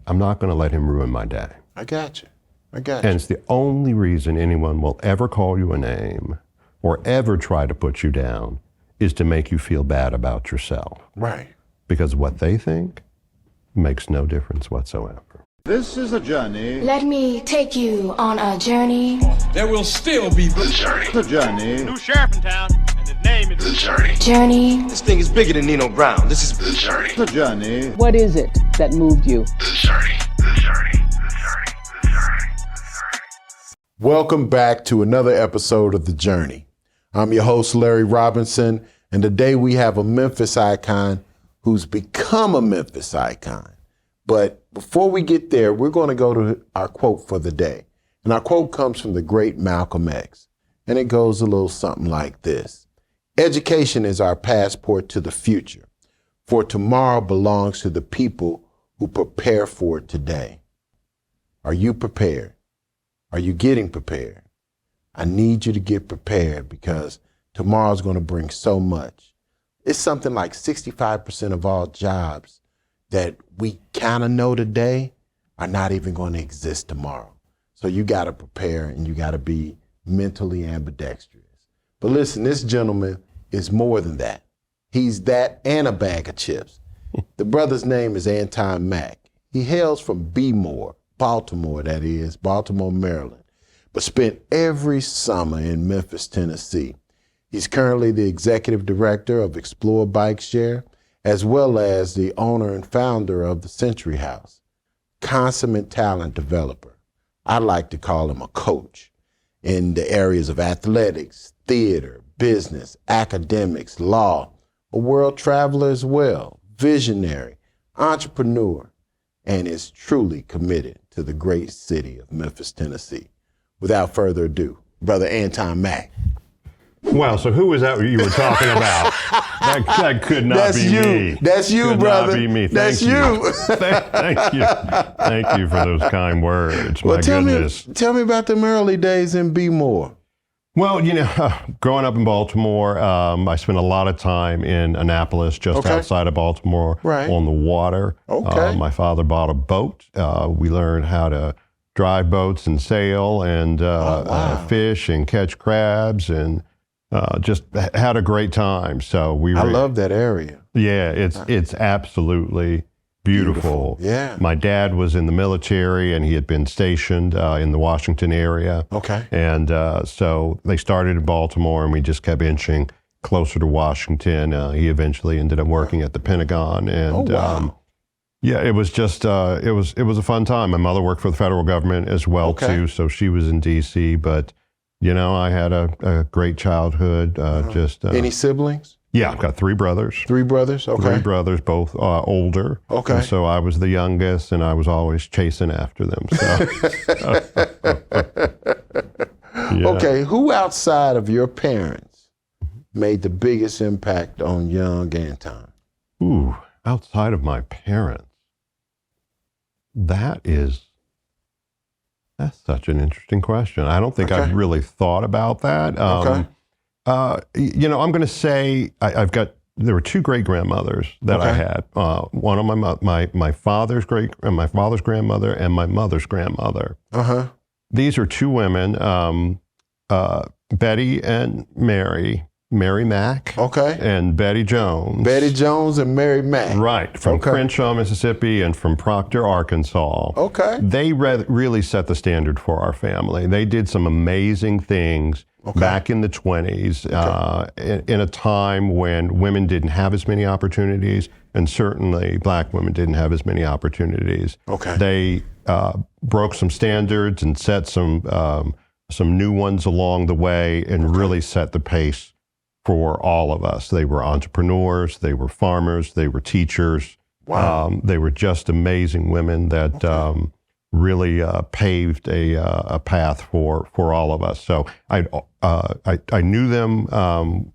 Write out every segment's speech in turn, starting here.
I'm not going to let him ruin my day. I got you. And it's the only reason anyone will ever call you a name or ever try to put you down is to make you feel bad about yourself. Right. Because what they think makes no difference whatsoever. This is a journey. Let me take you on a journey. There will still be the journey. The journey. New sheriff in town, and his name is The journey. Journey. This thing is bigger than Nino Brown. This is the journey. The journey. What is it that moved you? The journey. The journey. The journey. The journey. Welcome back to another episode of The Journey. I'm your host, Larry Robinson, and today we have a Memphis icon who's become a Memphis icon. But before we get there, we're going to go to our quote for the day. And our quote comes from the great Malcolm X. And it goes a little something like this. Education is our passport to the future, for tomorrow belongs to the people who prepare for it today. Are you prepared? Are you getting prepared? I need you to get prepared because tomorrow's going to bring so much. It's something like 65% of all jobs that we kind of know today are not even going to exist tomorrow. So you got to prepare and you got to be mentally ambidextrous. But listen, this gentleman is more than that. He's that and a bag of chips. The brother's name is Anton Mack. He hails from Baltimore, that is, Baltimore, Maryland, but spent every summer in Memphis, Tennessee. He's currently the executive director of Explore Bikeshare, as well as the owner and founder of the Century House. Consummate talent developer. I like to call him a coach in the areas of athletics, theater, business, academics, law, a world traveler as well, visionary, entrepreneur, and is truly committed to the great city of Memphis, Tennessee. Without further ado, Brother Anton Mack. Well, so who was that you were talking about? That could not be me. That's you, could brother. Not be me. That's Thank you. Thank you. Thank you for those kind words. Well, My tell goodness. me about them early days in B-More. Well, growing up in Baltimore, I spent a lot of time in Annapolis, just outside of Baltimore, on the water. Okay. My father bought a boat. We learned how to drive boats and sail and fish and catch crabs and just had a great time. So I love that area. Yeah, it's absolutely beautiful. Yeah. My dad was in the military and he had been stationed in the Washington area. Okay. And so they started in Baltimore and we just kept inching closer to Washington. He eventually ended up working at the Pentagon. And yeah, it was just, it was a fun time. My mother worked for the federal government as well too. So she was in DC, but I had a great childhood. Any siblings? Yeah, I've got three brothers. Three brothers? Okay. Three brothers, both older. Okay. And so I was the youngest, and I was always chasing after them. So. Yeah. Okay, who outside of your parents made the biggest impact on young Anton? Ooh, outside of my parents. That's such an interesting question. I don't think I've really thought about that. I'm going to say there were two great grandmothers that I had. One of my father's grandmother and my mother's grandmother. These are two women, Betty and Mary Mack. Okay. And Betty Jones. Betty Jones and Mary Mack. Right, from Crenshaw, Mississippi, and from Proctor, Arkansas. Okay. They really set the standard for our family. They did some amazing things back in the 20s, in a time when women didn't have as many opportunities, and certainly black women didn't have as many opportunities. Okay. They broke some standards and set some new ones along the way and really set the pace for all of us. They were entrepreneurs, they were farmers, they were teachers. Wow. They were just amazing women that really paved a path for all of us. So I knew them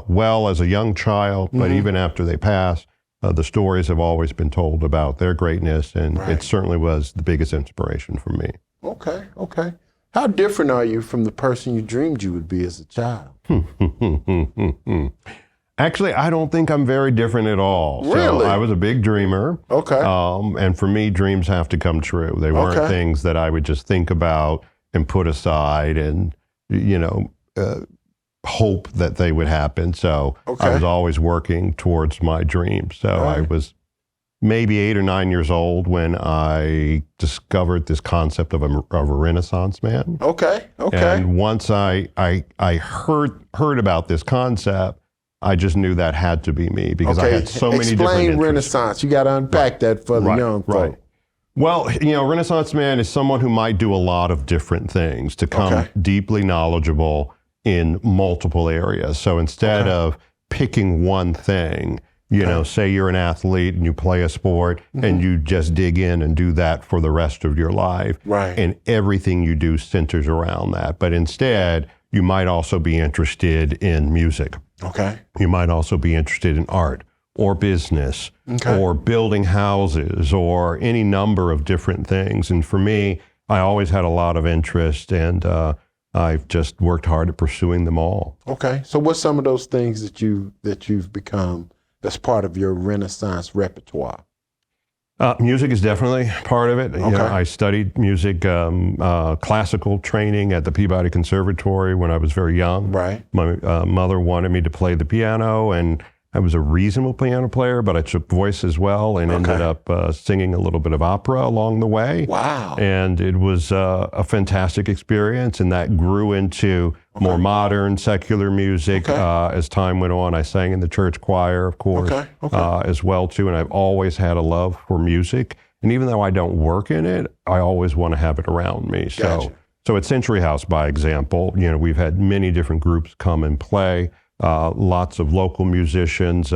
well as a young child, but even after they passed, the stories have always been told about their greatness, and it certainly was the biggest inspiration for me. Okay. How different are you from the person you dreamed you would be as a child? Actually, I don't think I'm very different at all. Really? So I was a big dreamer. Okay. And for me, dreams have to come true. They weren't things that I would just think about and put aside and, hope that they would happen. So I was always working towards my dreams. So I was maybe 8 or 9 years old when I discovered this concept of a Renaissance man. Okay. And once I heard about this concept, I just knew that had to be me because I had so many different interests. Explain Renaissance. You got to unpack that for the young folk. Well, Renaissance man is someone who might do a lot of different things to come deeply knowledgeable in multiple areas. So instead of picking one thing, say you're an athlete and you play a sport and you just dig in and do that for the rest of your life. Right. And everything you do centers around that. But instead, you might also be interested in music. Okay. You might also be interested in art or business or building houses or any number of different things. And for me, I always had a lot of interest and I've just worked hard at pursuing them all. Okay. So what's some of those things that you've become that's part of your Renaissance repertoire? Music is definitely part of it. I studied music, classical training at the Peabody Conservatory when I was very young. Right. My mother wanted me to play the piano, and I was a reasonable piano player, but I took voice as well and ended up singing a little bit of opera along the way. Wow. And it was a fantastic experience, and that grew into more modern, secular music. As time went on, I sang in the church choir, of course, as well, too. And I've always had a love for music. And even though I don't work in it, I always want to have it around me. So at Century House, by example, we've had many different groups come and play. Lots of local musicians.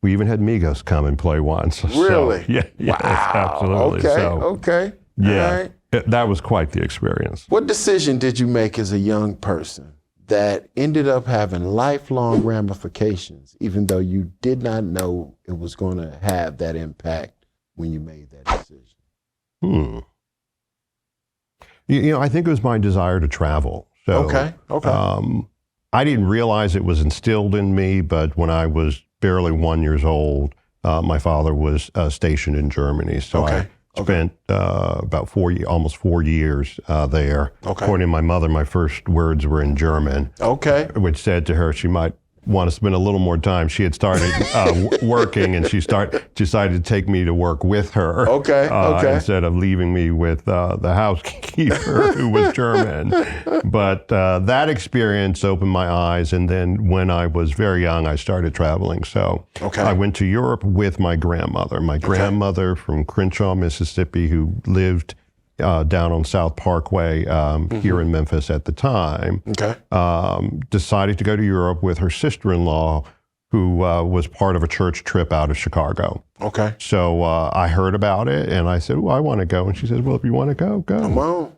We even had Migos come and play once. Really? So, yes, absolutely. Okay. Yeah, that was quite the experience. What decision did you make as a young person that ended up having lifelong ramifications, even though you did not know it was going to have that impact when you made that decision? I think it was my desire to travel. So, I didn't realize it was instilled in me, but when I was barely 1 year old, my father was stationed in Germany. So I spent about almost 4 years there. According to my mother, my first words were in German, which said to her she might want to spend a little more time. She had started working, and she decided to take me to work with her. Instead of leaving me with the housekeeper who was German. But that experience opened my eyes, and then when I was very young, I started traveling. So I went to Europe with my grandmother. My grandmother from Crenshaw, Mississippi, who lived down on South Parkway here in Memphis at the time, decided to go to Europe with her sister-in-law, who was part of a church trip out of Chicago. So I heard about it, and I said, well, I want to go. And she says, well, if you want to go, go. Come on.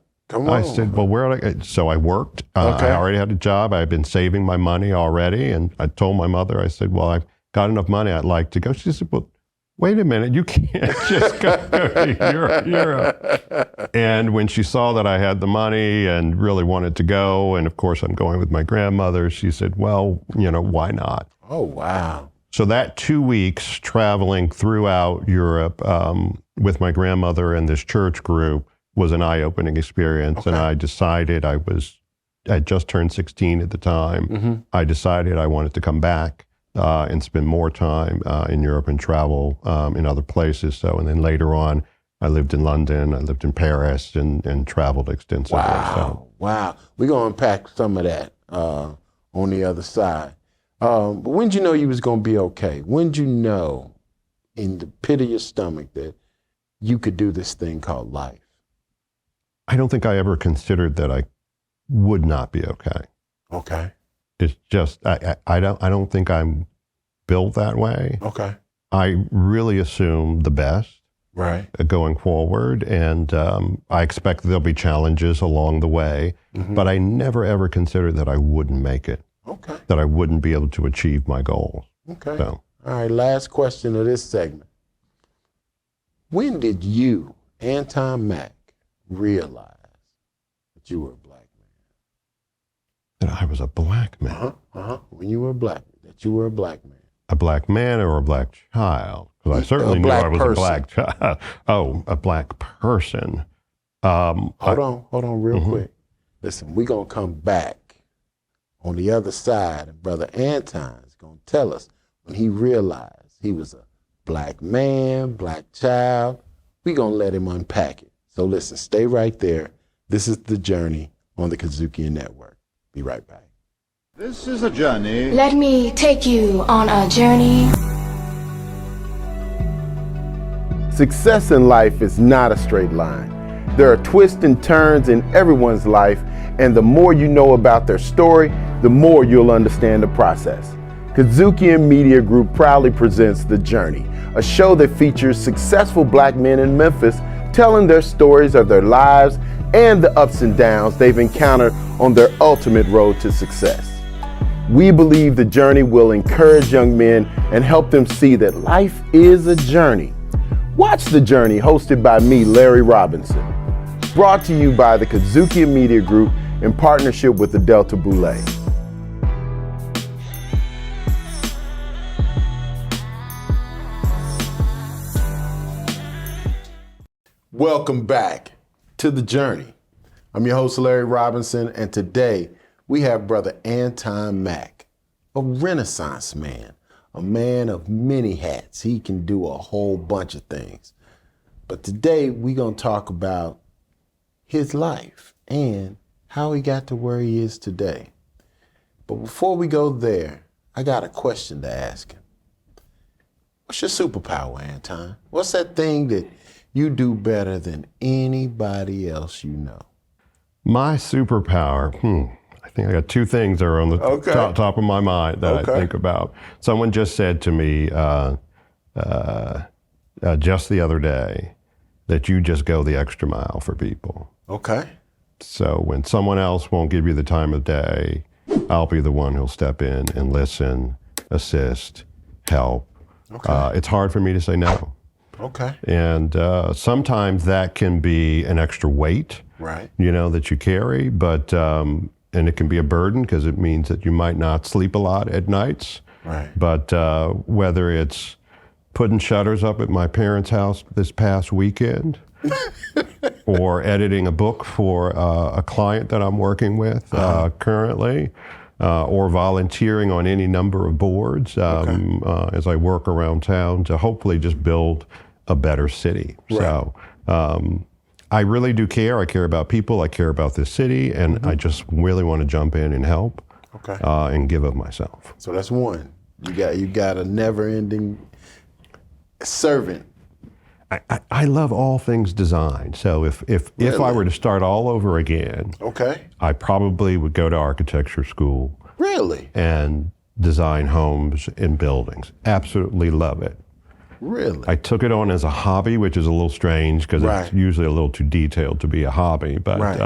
I said, well, where do I go? So I worked. I already had a job. I had been saving my money already. And I told my mother, I said, well, I've got enough money. I'd like to go. She said, well, wait a minute, you can't just go to Europe. And when she saw that I had the money and really wanted to go, and of course I'm going with my grandmother, she said, well, why not? Oh, wow. So that 2 weeks traveling throughout Europe with my grandmother and this church group was an eye-opening experience. And I decided I had just turned 16 at the time. I decided I wanted to come back and spend more time in Europe and travel in other places. So, and then later on, I lived in London, I lived in Paris, and traveled extensively. Wow. We're going to unpack some of that on the other side. But when did you know you was going to be okay? When did you know in the pit of your stomach that you could do this thing called life? I don't think I ever considered that I would not be okay. It's just, I don't think I'm built that way. I really assume the best going forward. And I expect there'll be challenges along the way, but I never ever considered that I wouldn't make it, that I wouldn't be able to achieve my goals. So. All right, last question of this segment. When did you, Anton Mack, realize that you were a black man? That I was a black man. When you were a black man, But you were a black man. A black man or a black child? Because I certainly knew I was a black child. Oh, a black person. Hold on real quick. Listen, we're going to come back on the other side, and Brother Anton is going to tell us when he realized he was a black man, black child. We're going to let him unpack it. So listen, stay right there. This is The Journey on the Kazukian Network. Be right back. This is a journey. Let me take you on a journey. Success in life is not a straight line. There are twists and turns in everyone's life, and the more you know about their story, the more you'll understand the process. Kazukian Media Group proudly presents The Journey, a show that features successful black men in Memphis telling their stories of their lives and the ups and downs they've encountered on their ultimate road to success. We believe The Journey will encourage young men and help them see that life is a journey. Watch The Journey, hosted by me, Larry Robinson. Brought to you by the Kazukian Media Group in partnership with the Delta Boulay. Welcome back to The Journey. I'm your host, Larry Robinson, and today we have Brother Anton Mack, a Renaissance man, a man of many hats. He can do a whole bunch of things. But today we're going to talk about his life and how he got to where he is today. But before we go there, I got a question to ask him. What's your superpower, Anton? What's that thing that you do better than anybody else you know? My superpower, I think I got two things that are on the top of my mind that I think about. Someone just said to me just the other day that you just go the extra mile for people. Okay. So when someone else won't give you the time of day, I'll be the one who'll step in and listen, assist, help. Okay. It's hard for me to say no. Okay. And sometimes that can be an extra weight, right? That you carry, but and it can be a burden because it means that you might not sleep a lot at nights. Right. But whether it's putting shutters up at my parents' house this past weekend, or editing a book for a client that I'm working with currently, or volunteering on any number of boards as I work around town to hopefully just build a better city. Right. So I really do care. I care about people. I care about this city, and I just really want to jump in and help and give of myself. So that's one. You got a never-ending servant. I love all things design. So if I were to start all over again, I probably would go to architecture school. Really? And design homes and buildings. Absolutely love it. Really? I took it on as a hobby, which is a little strange because it's usually a little too detailed to be a hobby. But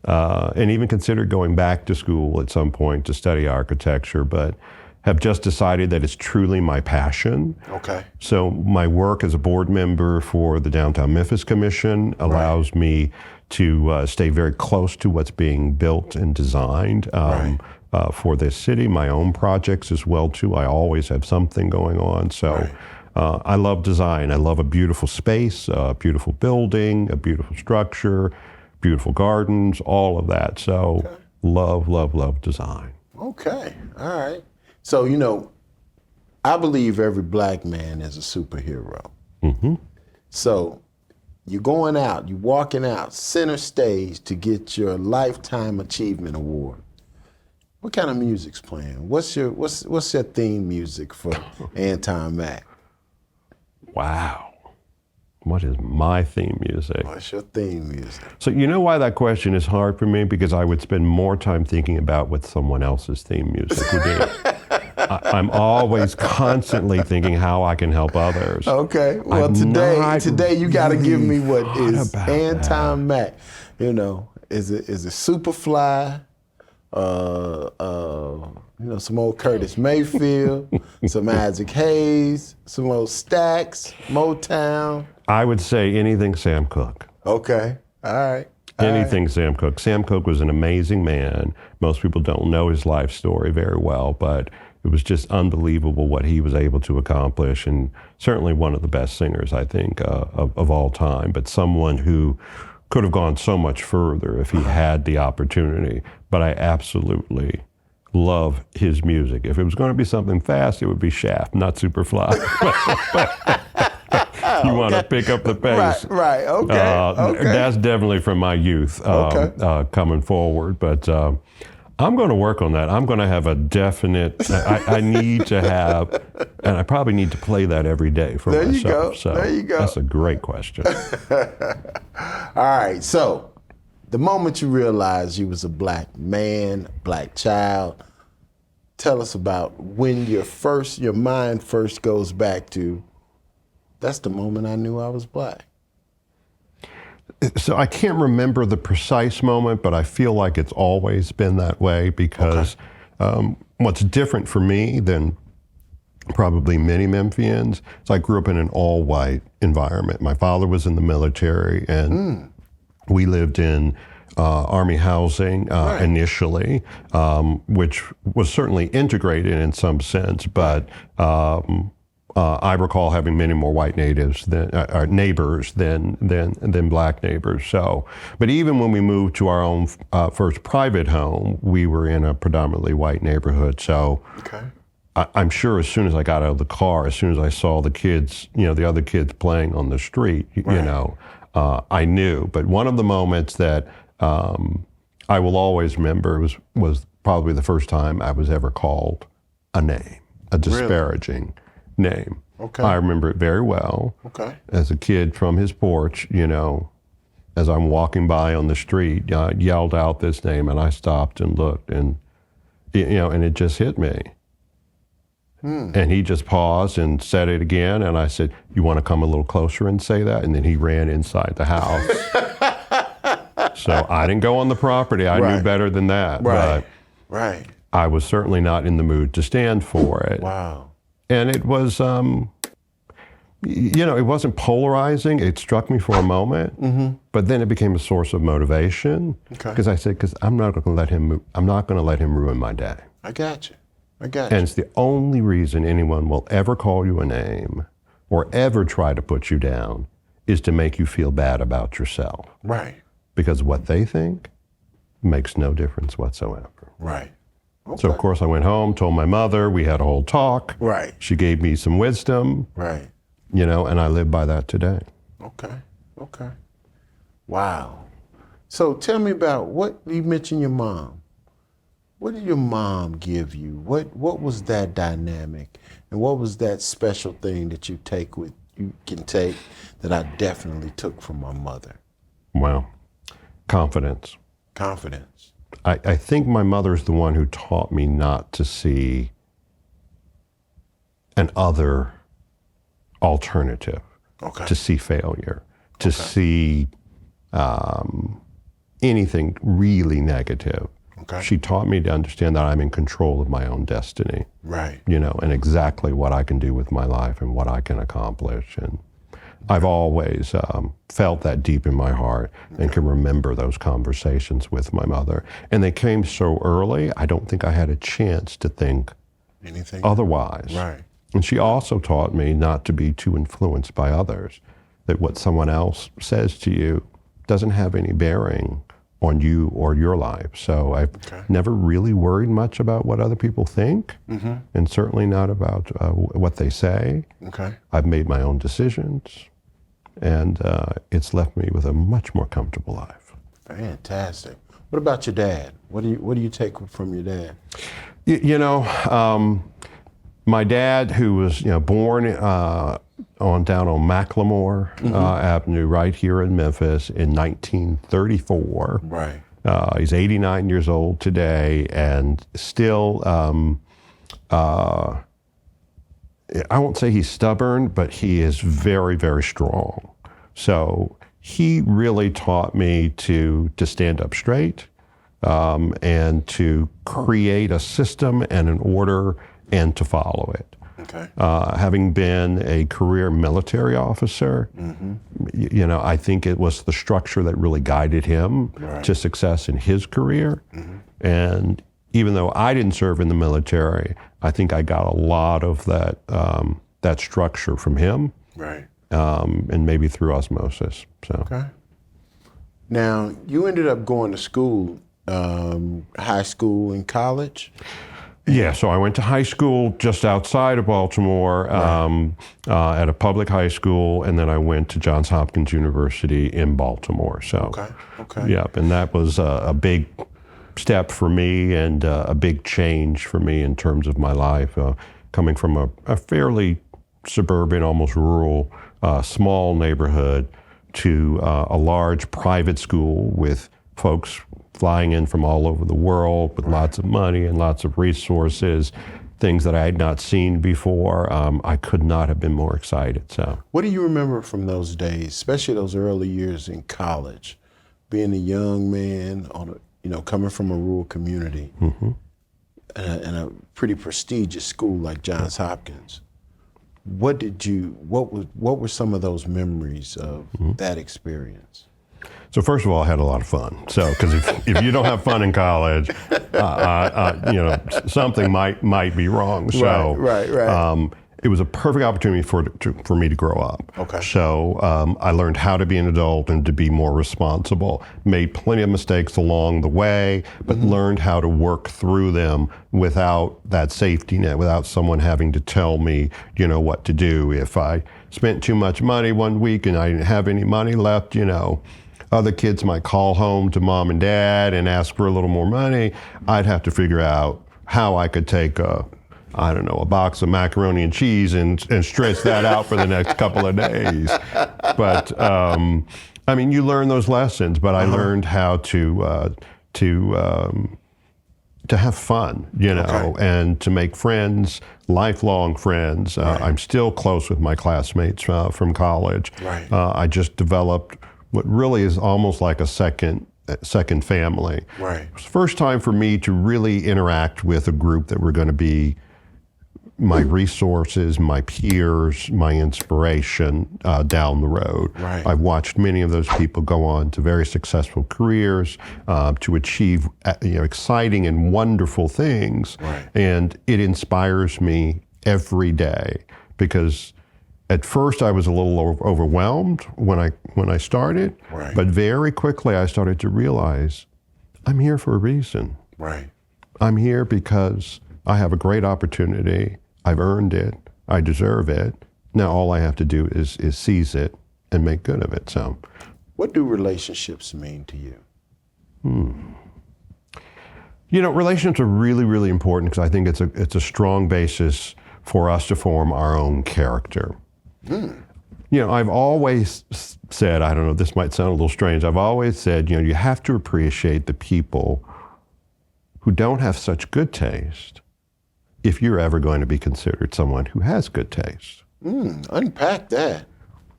and even considered going back to school at some point to study architecture, but have just decided that it's truly my passion. Okay. So my work as a board member for the Downtown Memphis Commission allows me to stay very close to what's being built and designed for this city. My own projects as well too. I always have something going on. So I love design. I love a beautiful space, a beautiful building, a beautiful structure, beautiful gardens, all of that. So love design. Okay, all right. So, I believe every black man is a superhero. Mm-hmm. So you're going out, you're walking out center stage to get your Lifetime Achievement Award. What kind of music's playing? What's your theme music for Anton Mack? Wow. What is my theme music? What's your theme music? So you know why that question is hard for me? Because I would spend more time thinking about what someone else's theme music would be. I'm always constantly thinking how I can help others. Okay. Well, today you got to give me what is Anton Mack. Is it Superfly? Some old Curtis Mayfield, some Isaac Hayes, some old Stax, Motown. I would say anything Sam Cooke. Okay. All right. Anything Sam Cooke. Sam Cooke was an amazing man. Most people don't know his life story very well, but it was just unbelievable what he was able to accomplish, and certainly one of the best singers, I think, of all time, but someone who could have gone so much further if he had the opportunity. But I absolutely love his music. If it was going to be something fast, it would be Shaft, not Superfly. You want to pick up the pace. Right. Okay. That's definitely from my youth coming forward. But I'm going to work on that. I'm going to have a definite, I need to have, and I probably need to play that every day for myself. You go. So there you go. That's a great question. All right. So the moment you realized you was a black man, black child, tell us about when your mind first goes back to, that's the moment I knew I was black. So I can't remember the precise moment, but I feel like it's always been that way because what's different for me than probably many Memphians is I grew up in an all-white environment. My father was in the military, and we lived in Army housing initially, which was certainly integrated in some sense, but I recall having many more white natives than neighbors than black neighbors. So, but even when we moved to our own first private home, we were in a predominantly white neighborhood. So, I'm sure as soon as I got out of the car, as soon as I saw the kids, the other kids playing on the street, I knew. But one of the moments that I will always remember was probably the first time I was ever called a name, a disparaging name. Okay. I remember it very well. Okay. As a kid from his porch, as I'm walking by on the street, yelled out this name, and I stopped and looked, and and it just hit me. And he just paused and said it again, and I said, "You want to come a little closer and say that?" And then he ran inside the house. So I didn't go on the property. I knew better than that. Right. But I was certainly not in the mood to stand for it. Wow. And it was, it wasn't polarizing. It struck me for a moment, but then it became a source of motivation. Because I said, I'm not going to let him. I'm not going to let him ruin my day. I got you. And it's the only reason anyone will ever call you a name or ever try to put you down is to make you feel bad about yourself. Right. Because what they think makes no difference whatsoever. Right. Okay. So, of course, I went home, told my mother, we had a whole talk. Right. She gave me some wisdom. Right. And I live by that today. Okay. Wow. So tell me about what you mentioned your mom. What did your mom give you? What was that dynamic? And what was that special thing that you can take that I definitely took from my mother? Wow. Confidence. Confidence. I think my mother's the one who taught me not to see an other alternative, to see failure, to see anything really negative. She taught me to understand that I'm in control of my own destiny. Right. And exactly what I can do with my life and what I can accomplish. And I've always felt that deep in my heart and can remember those conversations with my mother. And they came so early, I don't think I had a chance to think anything otherwise. Right. And she also taught me not to be too influenced by others, that what someone else says to you doesn't have any bearing on you or your life. So I've never really worried much about what other people think, and certainly not about what they say. I've made my own decisions, and it's left me with a much more comfortable life. Fantastic. What about your dad? What do you take from your dad? My dad, who was born down on Macklemore Avenue, right here in Memphis in 1934. Right. He's 89 years old today, and still, I won't say he's stubborn, but he is very, very strong. So he really taught me to stand up straight and to create a system and an order and to follow it. Having been a career military officer, I think it was the structure that really guided him to success in his career. And even though I didn't serve in the military, I think I got a lot of that structure from him. Right. And maybe through osmosis. So. Okay. Now, you ended up going to school, high school and college? Yeah, so I went to high school just outside of Baltimore at a public high school, and then I went to Johns Hopkins University in Baltimore. So, okay. Yep, and that was a big step for me and a big change for me in terms of my life, coming from a fairly suburban, almost rural, small neighborhood to a large private school with folks flying in from all over the world with lots of money and lots of resources, things that I had not seen before. I could not have been more excited. So, what do you remember from those days, especially those early years in college, being a young man coming from a rural community mm-hmm. and a pretty prestigious school like Johns Hopkins? What were some of those memories of mm-hmm. that experience? So first of all, I had a lot of fun. So, because if you don't have fun in college, something might be wrong. So, right. It was a perfect opportunity for me to grow up. Okay. So I learned how to be an adult and to be more responsible. Made plenty of mistakes along the way, but mm-hmm. learned how to work through them without that safety net, without someone having to tell me, what to do. If I spent too much money one week and I didn't have any money left, other kids might call home to mom and dad and ask for a little more money. I'd have to figure out how I could take a box of macaroni and cheese and stretch that out for the next couple of days. But you learn those lessons. But I learned how to have fun, and to make friends, lifelong friends. I'm still close with my classmates from college. Right. I just developed what really is almost like a second family. Right. It was the first time for me to really interact with a group that were going to be my resources, my peers, my inspiration down the road. Right. I've watched many of those people go on to very successful careers, to achieve exciting and wonderful things. Right. And it inspires me every day because at first I was a little overwhelmed when I started, right. but very quickly I started to realize I'm here for a reason. Right. I'm here because I have a great opportunity. I've earned it. I deserve it. Now all I have to do is seize it and make good of it. So, what do relationships mean to you? Relationships are really, really important because I think it's a strong basis for us to form our own character. I've always said, I don't know, this might sound a little strange. I've always said, you have to appreciate the people who don't have such good taste if you're ever going to be considered someone who has good taste. Unpack that.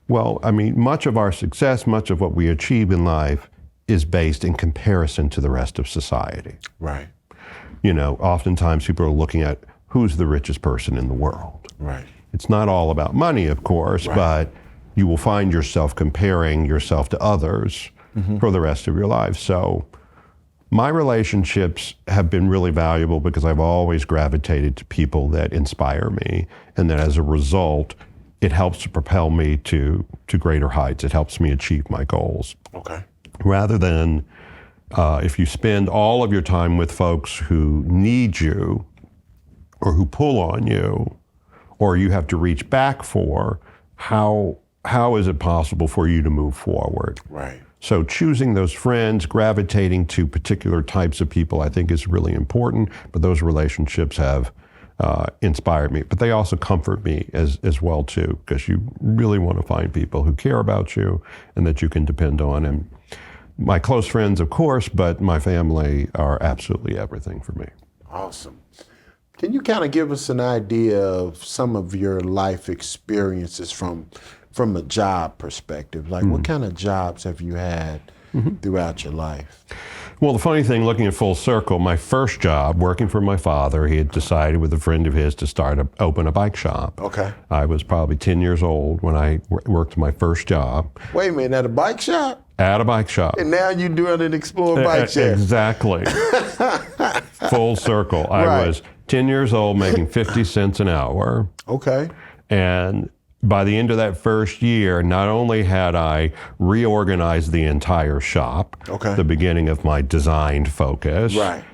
Well, much of our success, much of what we achieve in life is based in comparison to the rest of society. Right. Oftentimes people are looking at who's the richest person in the world. Right. It's not all about money, of course, right. but you will find yourself comparing yourself to others mm-hmm. for the rest of your life. So my relationships have been really valuable because I've always gravitated to people that inspire me, and that as a result, it helps to propel me to greater heights. It helps me achieve my goals. Okay. Rather than if you spend all of your time with folks who need you or who pull on you, or you have to reach back for, how is it possible for you to move forward? Right. So choosing those friends, gravitating to particular types of people, I think is really important, but those relationships have inspired me. But they also comfort me as well too, because you really want to find people who care about you and that you can depend on. And my close friends, of course, but my family are absolutely everything for me. Awesome. Can you kind of give us an idea of some of your life experiences from a job perspective? Like what kind of jobs have you had throughout your life? Well, the funny thing, looking at full circle, my first job, working for my father, he had decided with a friend of his to open a bike shop. Okay. I was probably 10 years old when I worked my first job. Wait a minute, at a bike shop? At a bike shop. And now you're doing an Explore Bikeshare. Exactly. full circle. I Right. was 10 years old making 50 cents an hour. Okay. And by the end of that first year, not only had I reorganized the entire shop, Okay. the beginning of my designed focus, Right.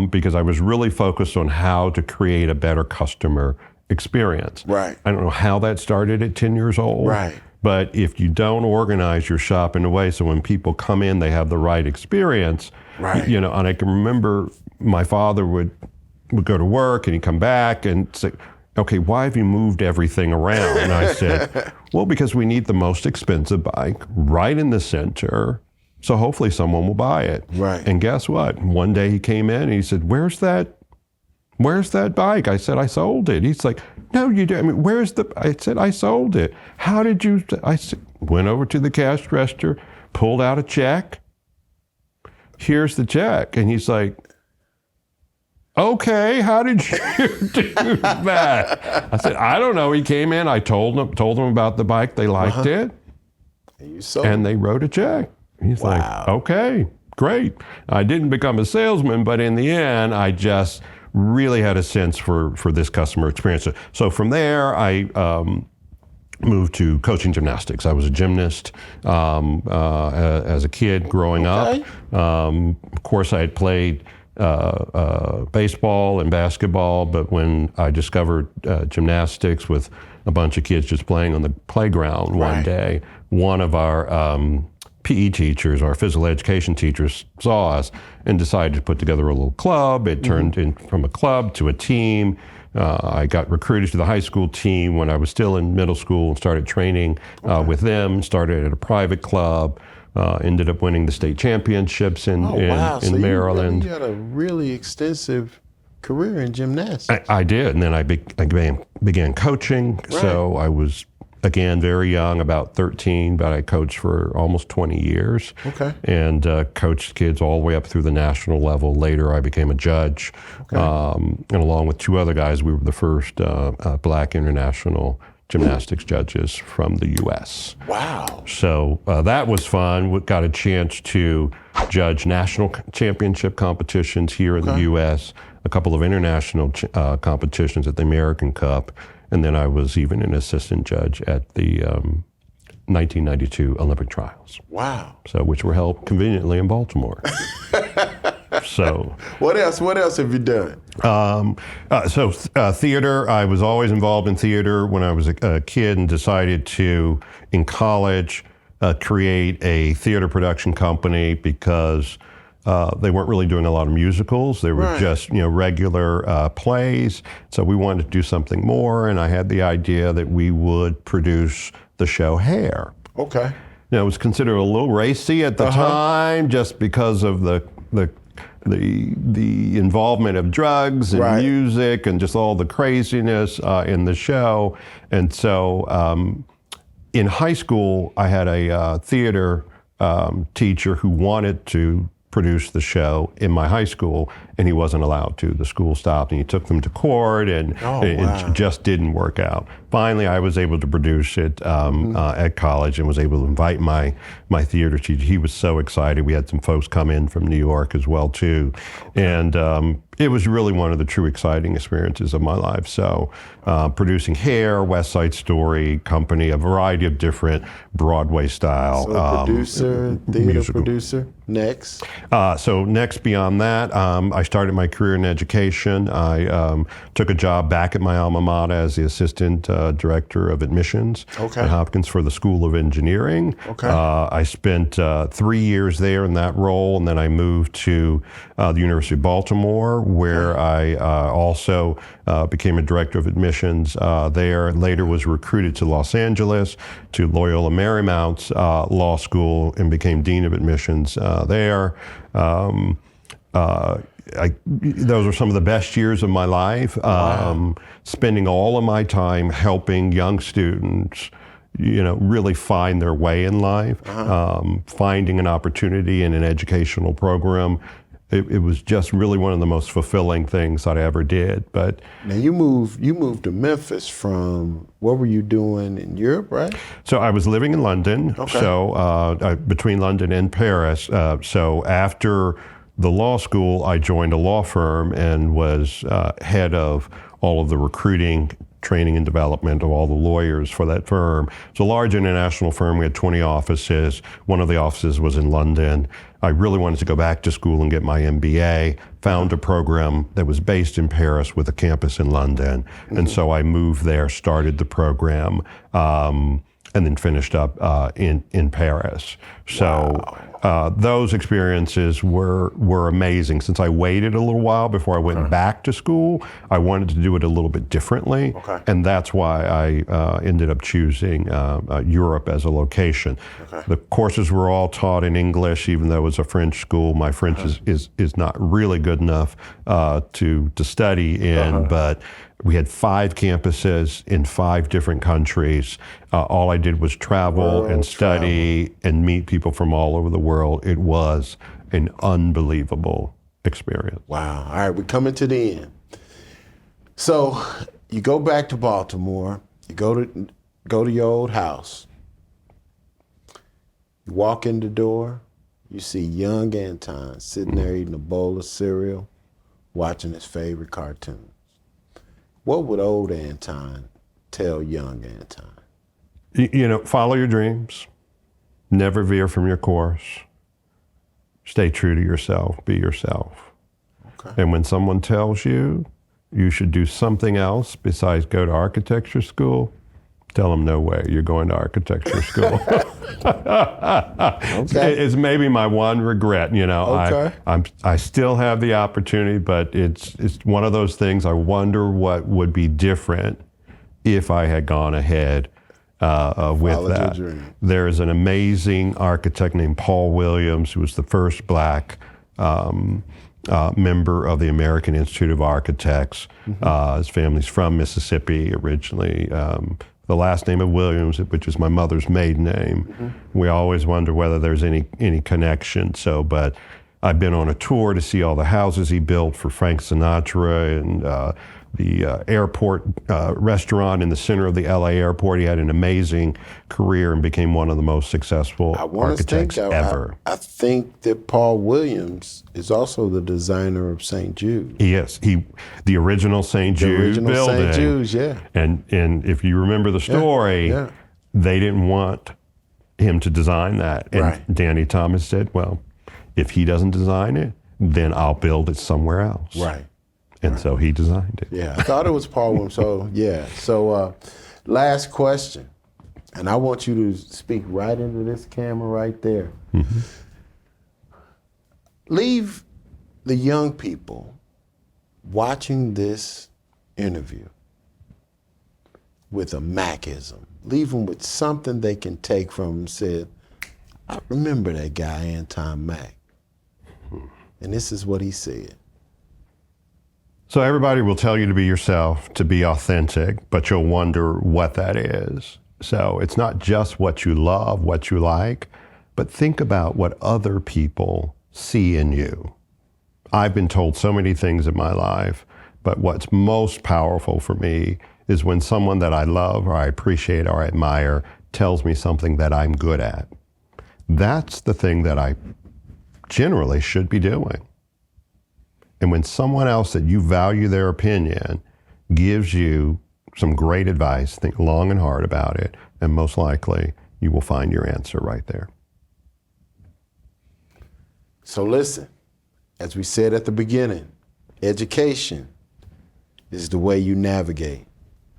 Because I was really focused on how to create a better customer experience. Right. I don't know how that started at 10 years old. Right. But if you don't organize your shop in a way so when people come in, they have the right experience, Right. you know, and I can remember my father would go to work and he'd come back and say, okay, why have you moved everything around? And I said, well, because we need the most expensive bike right in the center, so hopefully someone will buy it. Right. And guess what? One day he came in and he said, where's that bike? I said, I sold it. He's like, no, you didn't. I mean, I said, I sold it. How did you? Went over to the cash register, pulled out a check. Here's the check. And he's like, okay, how did you do that? I said, I don't know. He came in, I told them about the bike. They liked it. And you sold And they wrote a check. He's Wow. like, okay, great. I didn't become a salesman, but in the end, I just really had a sense for this customer experience. So from there, I moved to coaching gymnastics. I was a gymnast as a kid growing up. Of course, I had played baseball and basketball, but when I discovered gymnastics with a bunch of kids just playing on the playground one Right. day, one of our PE teachers, our physical education teachers, saw us and decided to put together a little club. It turned in from a club to a team. I got recruited to the high school team when I was still in middle school and started training with them, started at a private club, ended up winning the state championships in So Maryland. You had a really extensive career in gymnastics. I did, and then I began coaching. So I was, again, very young, about 13, but I coached for almost 20 years. Okay. And coached kids all the way up through the national level. Later, I became a judge. And along with two other guys, we were the first Black international gymnastics judges from the U.S. Wow. So that was fun. We got a chance to judge national championship competitions here in the U.S., a couple of international competitions at the American Cup, and then I was even an assistant judge at the 1992 Olympic trials. Wow. So, which were held conveniently in Baltimore. So, What else have you done? theater. I was always involved in theater when I was a kid, and decided to, in college, create a theater production company because they weren't really doing a lot of musicals. They were just, regular plays. So we wanted to do something more, and I had the idea that we would produce the show Hair. Okay. It was considered a little racy at the time, just because of the involvement of drugs and music and just all the craziness in the show. And so in high school, I had a theater teacher who wanted to produce the show in my high school, and he wasn't allowed to. The school stopped, and he took them to court, and it just didn't work out. Finally, I was able to produce it at college, and was able to invite my theater teacher. He was so excited. We had some folks come in from New York as well too, and it was really one of the true exciting experiences of my life. So producing Hair, West Side Story Company, a variety of different Broadway style Producer, theater musical. producer. Next. So next beyond that, I started my career in education. I took a job back at my alma mater as the assistant director of admissions at Hopkins for the School of Engineering. I spent 3 years there in that role, and then I moved to the University of Baltimore, where I also became a director of admissions there. Later was recruited to Los Angeles to Loyola Marymount's law school, and became dean of admissions there. Those were some of the best years of my life, spending all of my time helping young students, really find their way in life, finding an opportunity in an educational program. It was just really one of the most fulfilling things that I ever did. But now you moved to Memphis from, what were you doing in Europe, right? So I was living in London, so between London and Paris. So after the law school, I joined a law firm and was head of all of the recruiting, training, and development of all the lawyers for that firm. It's a large international firm. We had 20 offices. One of the offices was in London. I really wanted to go back to school and get my MBA, found a program that was based in Paris with a campus in London. And so I moved there, started the program, and then finished up in Paris. So those experiences were amazing. Since I waited a little while before I went back to school, I wanted to do it a little bit differently. And that's why I ended up choosing Europe as a location. The courses were all taught in English, even though it was a French school. My French is not really good enough to study in, but we had 5 campuses in 5 different countries. All I did was travel and study and meet people from all over the world. It was an unbelievable experience. Wow. All right, we're coming to the end. So you go back to Baltimore, you go to your old house. You walk in the door, you see young Anton sitting there eating a bowl of cereal, watching his favorite cartoons. What would old Anton tell young Anton? You know, follow your dreams. Never veer from your course. Stay true to yourself. Be yourself. And when someone tells you you should do something else besides go to architecture school, tell them no way, you're going to architecture school. It's maybe my one regret, you know. I still have the opportunity, but it's one of those things. I wonder what would be different if I had gone ahead with that. There is an amazing architect named Paul Williams, who was the first Black member of the American Institute of Architects. His family's from Mississippi originally. The last name of Williams, which is my mother's maiden name. We always wonder whether there's any connection. But I've been on a tour to see all the houses he built for Frank Sinatra and the airport restaurant in the center of the LA airport. He had an amazing career and became one of the most successful architects ever. I think that Paul Williams is also the designer of St. Jude. He is. The original St. Jude building. St. Jude's, yeah. And if you remember the story, they didn't want him to design that. And Danny Thomas said, well, if he doesn't design it, then I'll build it somewhere else. And so he designed it. Yeah, I thought it was Paul Williams. So, yeah. So, last question. And I want you to speak right into this camera right there. Leave the young people watching this interview with a Mackism. Leave them with something they can take from and say, I remember that guy, Anton Mack. And this is what he said. So everybody will tell you to be yourself, to be authentic, but you'll wonder what that is. So it's not just what you love, what you like, but think about what other people see in you. I've been told so many things in my life, but what's most powerful for me is when someone that I love or I appreciate or I admire tells me something that I'm good at. That's the thing that I generally should be doing. And when someone else that you value their opinion gives you some great advice, think long and hard about it, and most likely you will find your answer right there. So listen, as we said at the beginning, education is the way you navigate.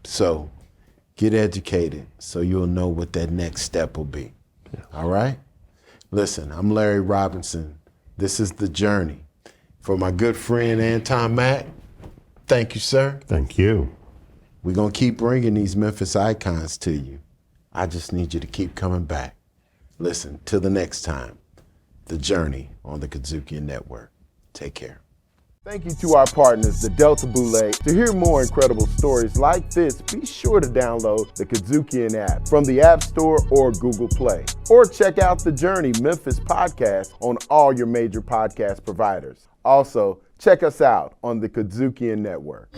So get educated so you'll know what that next step will be. All right? Listen, I'm Larry Robinson. This is The Journey. For my good friend Anton Mack, thank you, sir. Thank you. We're going to keep bringing these Memphis icons to you. I just need you to keep coming back. Listen, till the next time, The Journey on the Kadzukian Network. Take care. Thank you to our partners, the Delta Boulé. To hear more incredible stories like this, be sure to download the Kadzukian app from the App Store or Google Play. Or check out the Journey Memphis podcast on all your major podcast providers. Also, check us out on the Kadzukian Network.